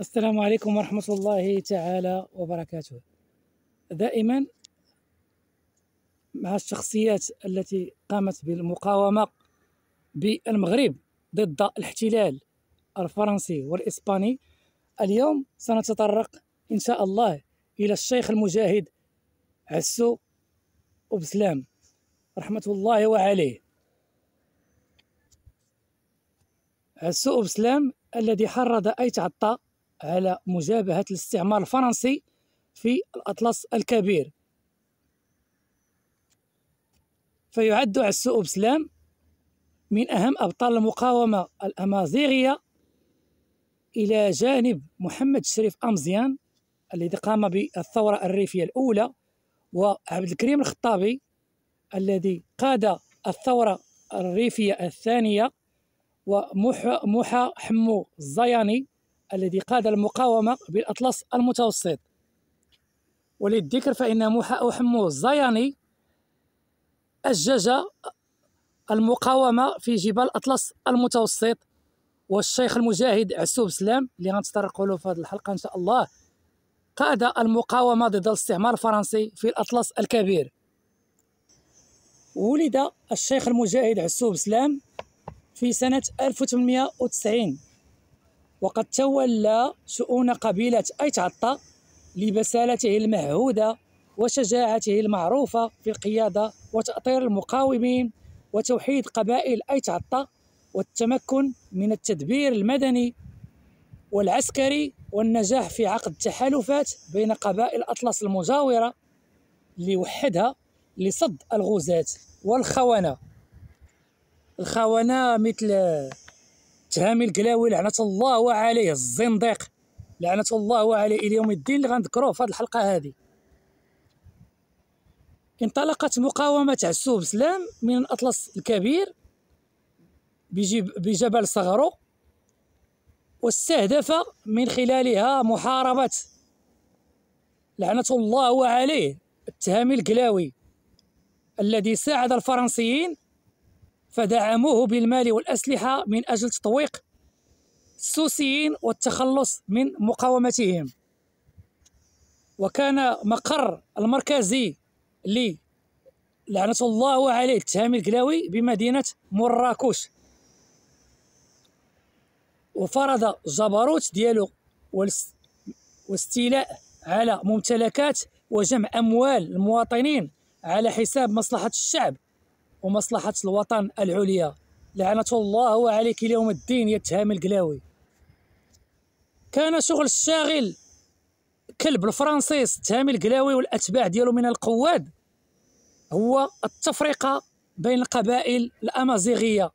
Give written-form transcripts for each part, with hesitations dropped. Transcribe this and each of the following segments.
السلام عليكم ورحمة الله تعالى وبركاته. دائما مع الشخصيات التي قامت بالمقاومة بالمغرب ضد الاحتلال الفرنسي والإسباني. اليوم سنتطرق إن شاء الله إلى الشيخ المجاهد عسو أبسلام رحمة الله عليه. عسو أبسلام الذي حرض أي تعطى على مجابهة الاستعمار الفرنسي في الأطلس الكبير. فيعد عسو أبسلام من أهم أبطال المقاومة الأمازيغية إلى جانب محمد الشريف أمزيان الذي قام بالثورة الريفية الأولى، وعبد الكريم الخطابي الذي قاد الثورة الريفية الثانية، وموحى حمو الزياني الذي قاد المقاومة بالأطلس المتوسط. وللذكر فإن موحى حمو الزياني أجج المقاومة في جبال الأطلس المتوسط، والشيخ المجاهد عسو أبسلام اللي غنتطرقوا له في هذه الحلقة إن شاء الله قاد المقاومة ضد الاستعمار الفرنسي في الأطلس الكبير. ولد الشيخ المجاهد عسو أبسلام في سنة 1890، وقد تولى شؤون قبيلة أيت عطا لبسالته المعهودة وشجاعته المعروفة في القيادة وتأطير المقاومين وتوحيد قبائل أيت عطا والتمكن من التدبير المدني والعسكري والنجاح في عقد تحالفات بين قبائل الأطلس المجاورة ليوحدها لصد الغزاة والخونة. الخونة مثل تهامي القلاوي لعنة الله عليه، الزنديق لعنة الله عليه إلى يوم الدين اللي غنذكروه في هذه الحلقة هذه. انطلقت مقاومة عسو أبسلام من الأطلس الكبير بجبل صغرو، واستهدف من خلالها محاربة لعنة الله عليه التهامي القلاوي الذي ساعد الفرنسيين فدعموه بالمال والأسلحة من أجل تطويق السوسيين والتخلص من مقاومتهم. وكان مقر المركزي لعنة الله عليه التهامي القلاوي بمدينة مراكش، وفرض جبروت ديالو واستيلاء على ممتلكات وجمع أموال المواطنين على حساب مصلحة الشعب ومصلحة الوطن العليا. لعنة الله عليك اليوم الدين يا التهامي القلاوي. كان شغل الشاغل كلب الفرنسيس التهامي القلاوي والأتباع ديالو من القواد هو التفرقة بين القبائل الأمازيغية،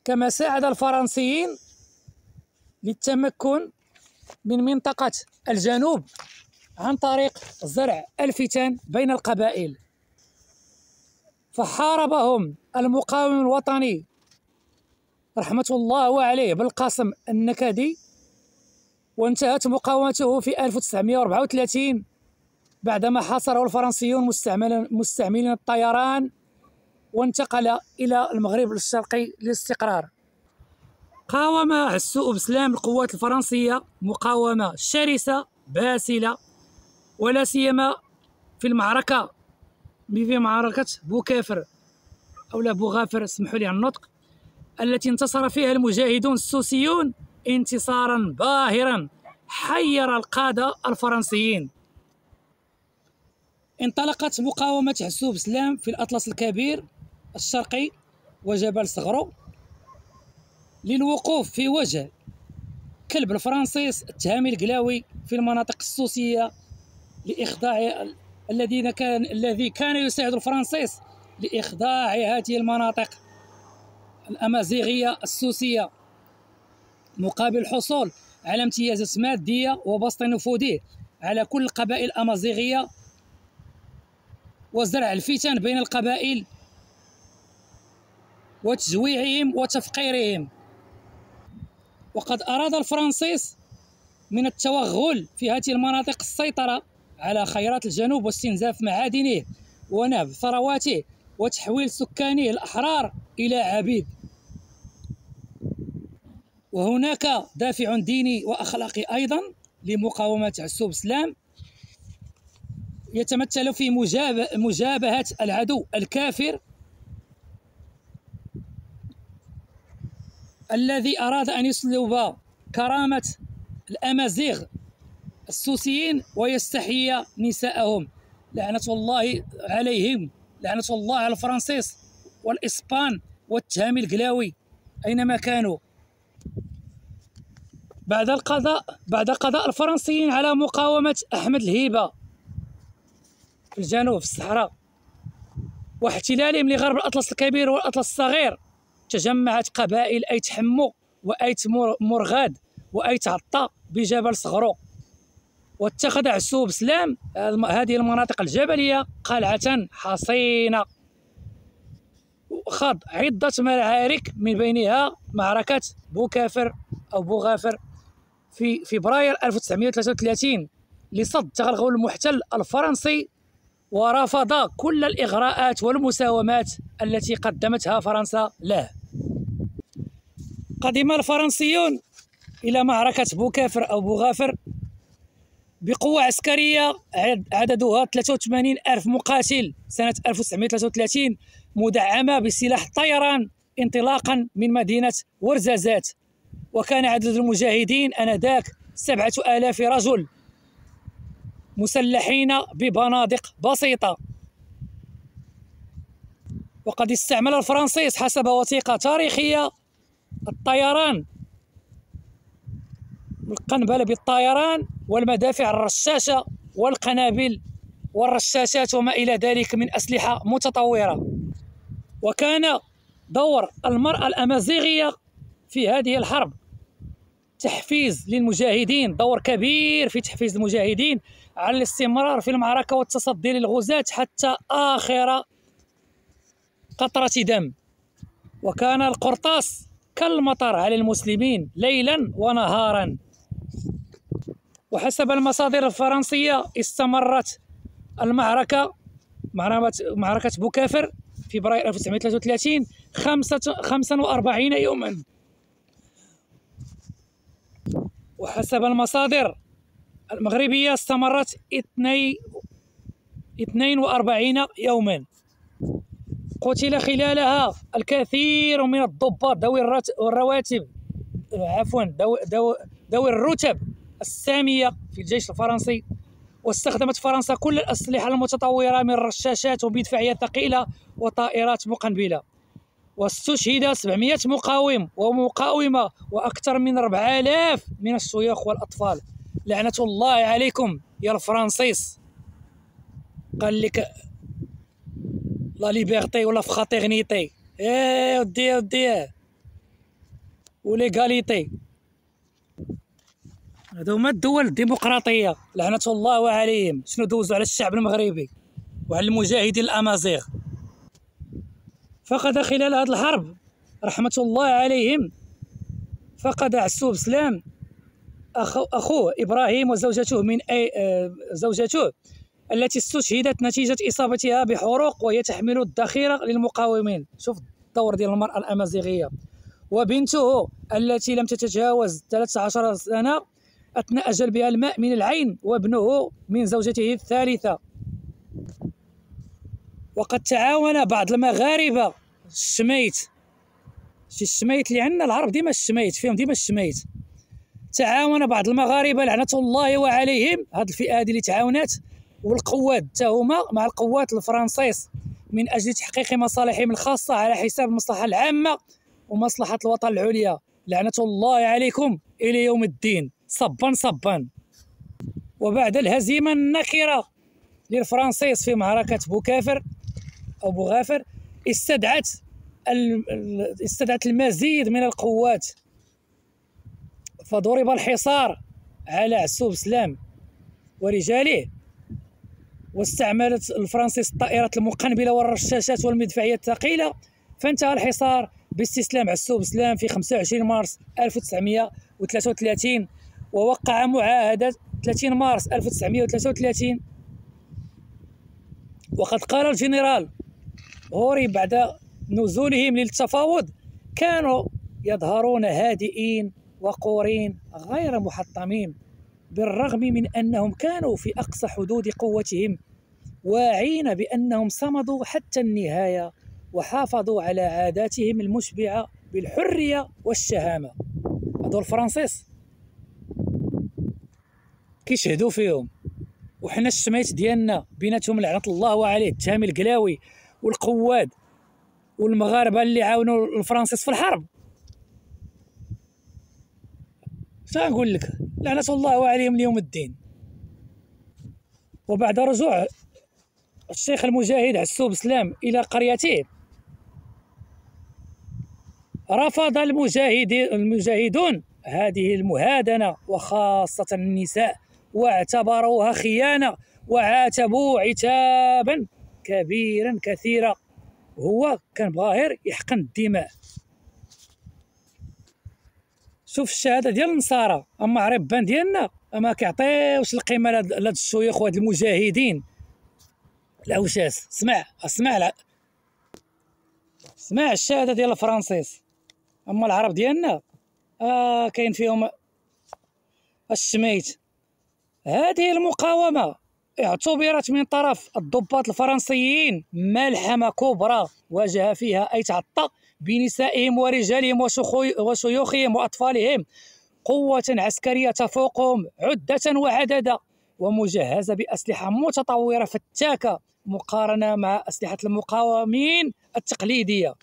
كما ساعد الفرنسيين للتمكن من منطقة الجنوب عن طريق زرع الفتن بين القبائل. فحاربهم المقاوم الوطني رحمة الله عليه بالقاسم النكدي، وانتهت مقاومته في 1934 بعدما حاصره الفرنسيون مستعملين الطيران، وانتقل إلى المغرب الشرقي للاستقرار. قاوم عسو أبسلام القوات الفرنسية مقاومة شرسة باسلة، ولا سيما في معركة بوكافر أو لا بوغافر، اسمحوا لي على النطق، التي انتصر فيها المجاهدون السوسيون انتصارا باهرا حير القادة الفرنسيين. انطلقت مقاومة عسو أبسلام في الأطلس الكبير الشرقي وجبل صغرو للوقوف في وجه كلب الفرنسيس التهامي القلاوي في المناطق السوسية لإخضاع الذي كان يساعد الفرنسيس لإخضاع هذه المناطق الأمازيغية السوسية مقابل الحصول على امتيازات مادية وبسط نفوذه على كل القبائل الأمازيغية وزرع الفتن بين القبائل وتجويعهم وتفقيرهم. وقد أراد الفرنسيس من التوغل في هذه المناطق السيطرة على خيرات الجنوب واستنزاف معادنه ونهب ثرواته وتحويل سكانه الأحرار إلى عبيد. وهناك دافع ديني وأخلاقي أيضا لمقاومة عسوب سلام، يتمثل في مجابهة العدو الكافر الذي أراد أن يسلب كرامة الأمازيغ السوسيين ويستحيي نساءهم. لعنة الله عليهم، لعنة الله على الفرنسيس والإسبان والتهامي القلاوي أينما كانوا. بعد قضاء الفرنسيين على مقاومة أحمد الهيبة في الجنوب في الصحراء واحتلالهم لغرب الأطلس الكبير والأطلس الصغير، تجمعت قبائل أيت حمو وأيت مرغاد وأيت عطا بجبل صغرو، واتخذ عسوب سلام هذه المناطق الجبلية قلعة حصينة. خاض عدة معارك من بينها معركة بوكافر أو بوغافر في فبراير 1933 لصد تغلغل المحتل الفرنسي، ورفض كل الإغراءات والمساومات التي قدمتها فرنسا له. قدم الفرنسيون إلى معركة بوكافر أو بوغافر بقوة عسكرية عددها 83 ألف مقاتل سنة 1933 مدعمة بسلاح الطيران انطلاقا من مدينة ورزازات، وكان عدد المجاهدين آنذاك 7000 رجل مسلحين ببنادق بسيطة. وقد استعمل الفرنسيس حسب وثيقة تاريخية الطيران، القنبلة بالطيران والمدافع الرشاشة والقنابل والرشاشات وما إلى ذلك من أسلحة متطورة. وكان دور المرأة الأمازيغية في هذه الحرب تحفيز للمجاهدين، دور كبير في تحفيز المجاهدين على الاستمرار في المعركة والتصدي للغزاة حتى آخر قطرة دم. وكان القرطاس كالمطر على المسلمين ليلا ونهارا. وحسب المصادر الفرنسية استمرت المعركة معركة بوكافر في فبراير 1933 45 يوما. وحسب المصادر المغربية استمرت 42 يوما. قتل خلالها الكثير من الضباط ذوي الرتب السامية في الجيش الفرنسي. واستخدمت فرنسا كل الأسلحة المتطورة من رشاشات ومدفعية ثقيلة وطائرات مقنبلة. واستشهد 700 مقاوم ومقاومة وأكثر من 4000 من الشيوخ والأطفال. لعنة الله عليكم يا الفرنسيس. قال لك لا ليبرتي ولا فخاتيغنيتي، ودي وليغاليتي، هذو هما الدول الديمقراطية لعنة الله عليهم. شنو دوزوا على الشعب المغربي وعلى المجاهدين الأمازيغ. فقد خلال هذه الحرب رحمة الله عليهم فقد عسوب سلام أخوه إبراهيم وزوجته زوجته التي استشهدت نتيجة إصابتها بحروق وهي تحمل الذخيرة للمقاومين. شوف الدور ديال المرأة الأمازيغية. وبنته التي لم تتجاوز 13 سنة أثناء جلبها الماء من العين، وابنه من زوجته الثالثة. وقد تعاون بعض المغاربة الشميت اللي عندنا العرب ديما الشميت فيهم ديما الشميت. تعاون بعض المغاربة لعنة الله وعليهم، هذه الفئة هذه اللي تعاونات والقوات تاهما مع القوات الفرنسيس من أجل تحقيق مصالحهم الخاصة على حساب المصلحة العامة ومصلحة الوطن العليا. لعنة الله عليكم إلى يوم الدين صبا صبا. وبعد الهزيمة النكرة للفرنسيس في معركة بوكافر أو بوغافر استدعت المزيد من القوات، فضرب الحصار على عسوب سلام ورجاله. واستعملت الفرنسيس الطائرات المقنبلة والرشاشات والمدفعية الثقيلة، فانتهى الحصار باستسلام عسوب سلام في 25 مارس 1933. ووقع معاهدة 30 مارس 1933. وقد قال الجنرال هوري بعد نزولهم للتفاوض: كانوا يظهرون هادئين وقورين غير محطمين، بالرغم من أنهم كانوا في أقصى حدود قوتهم، واعين بأنهم صمدوا حتى النهاية وحافظوا على عاداتهم المشبعة بالحرية والشهامة. هذو الفرنسيس كيشهدوا فيهم، وحنا الشميت ديالنا بيناتهم لعنة الله عليه التهامي القلاوي والقواد والمغاربة اللي عاونوا الفرنسيس في الحرب. نقول لك لعنة الله عليهم ليوم الدين. وبعد رجوع الشيخ المجاهد عسوب سلام إلى قريته، رفض المجاهدون هذه المهادنة وخاصة النساء، واعتبروها خيانة وعاتبوا عتابا كبيرا كثيرا. هو كان باغي يحقن الدماء. شوف الشهاده ديال النصارى، اما عربان ديالنا ما كيعطيوش القيمه لهاد الشيوخ وهاد المجاهدين العوشاس. اسمع الشهاده ديال الفرنسيس. اما العرب ديالنا كاين فيهم الشميت. هذه المقاومه اعتبرت من طرف الضباط الفرنسيين ملحمه كبرى واجه فيها اي تعطى بنسائهم ورجالهم وشيوخهم وأطفالهم، قوة عسكرية تفوقهم عدة وعددا ومجهزة بأسلحة متطورة فتاكة مقارنة مع أسلحة المقاومين التقليدية.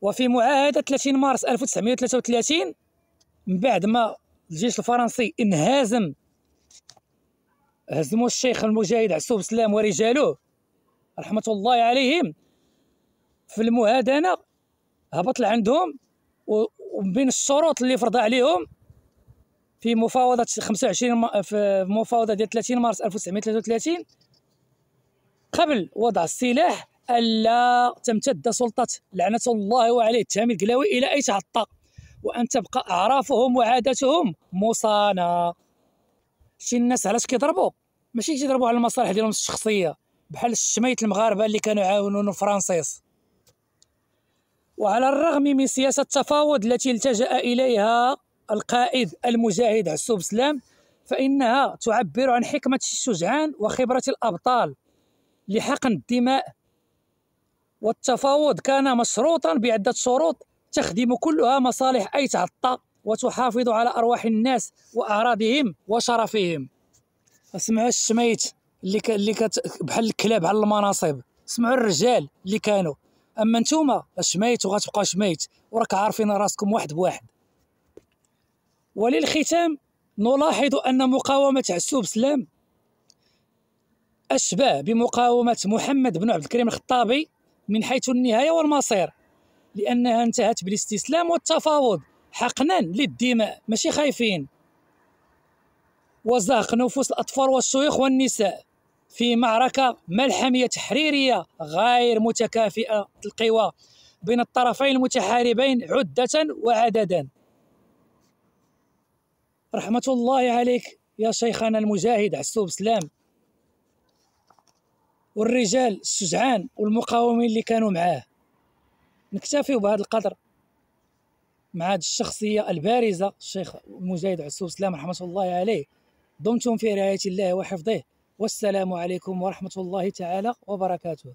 وفي معاهدة 30 مارس 1933 من بعد ما الجيش الفرنسي انهزم، هزموا الشيخ المجاهد عسوب سلام ورجاله رحمة الله عليهم في المهادنة، هبط لعندهم وبين الشروط اللي فرضها عليهم في مفاوضة 25 في مفاوضة ديال 30 مارس 1933 قبل وضع السلاح ألا تمتد سلطة لعنة الله عليه التهامي القلاوي إلى أي تعطى، وأن تبقى أعرافهم وعاداتهم مصانة. شي الناس علاش كيضربوا؟ ماشي كيضربوا على المصالح ديالهم الشخصية بحال الشميت المغاربة اللي كانوا يعاونون الفرنسيس. وعلى الرغم من سياسة التفاوض التي التجأ إليها القائد المجاهد عسوب سلام، فإنها تعبر عن حكمة الشجعان وخبرة الأبطال لحقن الدماء. والتفاوض كان مشروطا بعدة شروط تخدم كلها مصالح أي تعطى وتحافظ على أرواح الناس وأعراضهم وشرفهم. اسمعوا الشميت اللي بحال الكلاب على المناصب، اسمعوا الرجال اللي كانوا. اما نتوما شميت وغتبقى شميت وراك عارفين راسكم واحد بواحد. وللختام نلاحظ ان مقاومه عسوب سلام اشبه بمقاومه محمد بن عبد الكريم الخطابي من حيث النهايه والمصير، لانها انتهت بالاستسلام والتفاوض حقنا للدماء ماشي خايفين، وزهق نفوس الاطفال والشيوخ والنساء في معركة ملحمية تحريرية غير متكافئة القوى بين الطرفين المتحاربين عدة وعددا. رحمة الله عليك يا شيخنا المجاهد عسوب سلام والرجال الشجعان والمقاومين اللي كانوا معاه. نكتفي بهذا القدر مع هذه الشخصية البارزة الشيخ المجاهد عسوب سلام رحمة الله عليه. دمتم في رعاية الله وحفظه، والسلام عليكم ورحمة الله تعالى وبركاته.